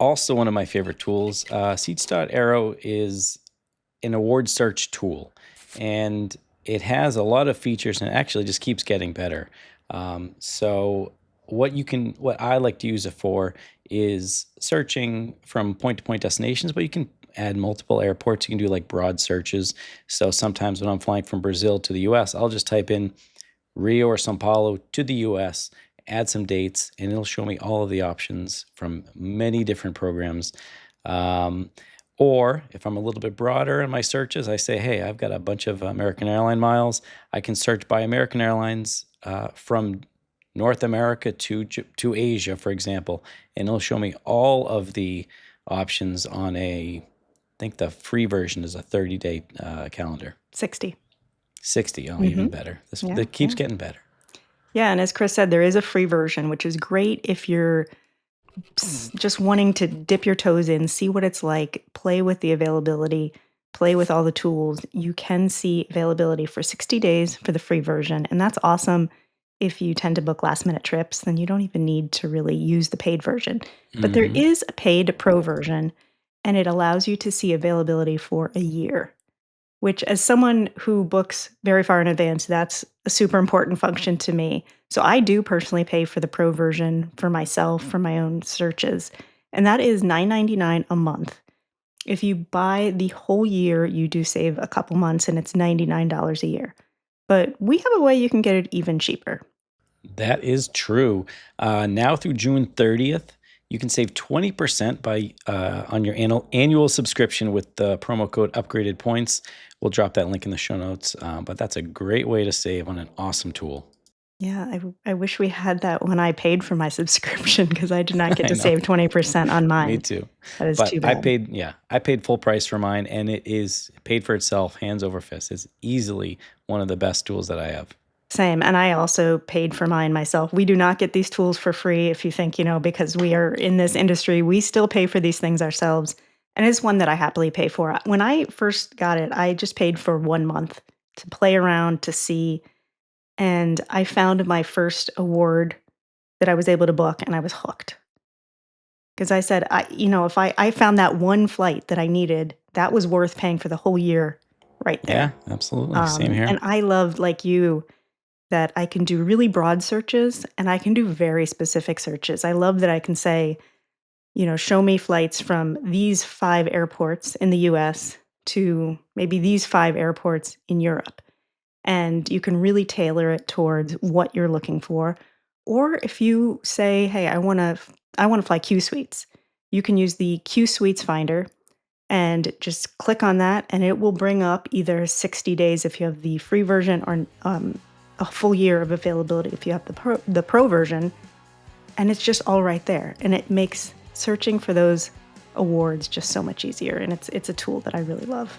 also one of my favorite tools. Seats.aero is an award search tool, and it has a lot of features and it actually just keeps getting better. So what I like to use it for is searching from point to point destinations, but you can add multiple airports. You can do like broad searches. So sometimes when I'm flying from Brazil to the US, I'll just type in Rio or Sao Paulo to the US, add some dates, and it'll show me all of the options from many different programs. Um, or if I'm a little bit broader in my searches, I say, hey, I've got a bunch of American airline miles. I can search by American Airlines from North America to Asia, for example, and it'll show me all of the options on I think the free version is a 30-day calendar. 60. 60, oh, even Mm-hmm. better. Yeah, It keeps getting better. Yeah, and as Chris said, there is a free version, which is great if you're just wanting to dip your toes in, see what it's like, play with the availability, play with all the tools. You can see availability for 60 days for the free version, and that's awesome. If you tend to book last minute trips, then you don't even need to really use the paid version. But there Hmm. is a paid pro version, and it allows you to see availability for a year. Which, as someone who books very far in advance, that's a super important function to me. So I do personally pay for the pro version for myself, for my own searches, and that is $9.99 a month. If you buy the whole year, you do save a couple months, and it's $99 a year. But we have a way you can get it even cheaper. That is true. Now through June 30th, you can save 20% by on your annual subscription with the promo code upgraded points. We'll drop that link in the show notes. But that's a great way to save on an awesome tool. Yeah, I wish we had that when I paid for my subscription because I did not get I to know. save 20% on Me mine. too. That is But too bad. I paid full price for mine, and it is paid for itself, hands over fist. It's easily one of the best tools that I have. Same, and I also paid for mine myself. We do not get these tools for free if you think, because we are in this industry, we still pay for these things ourselves, and it's one that I happily pay for. When I first got it, I just paid for 1 month to play around, to see, and I found my first award that I was able to book, and I was hooked. Because I said, if I found that one flight that I needed, that was worth paying for the whole year right Yeah, there. absolutely. Same And here. I love, like you, that I can do really broad searches and I can do very specific searches. I love that I can say, show me flights from these 5 airports in the US to maybe these 5 airports in Europe. And you can really tailor it towards what you're looking for. Or if you say, "Hey, I want to fly Q Suites." You can use the Q Suites finder and just click on that and it will bring up either 60 days if you have the free version or a full year of availability if you have the pro version, and it's just all right there, and it makes searching for those awards just so much easier, and it's a tool that I really love.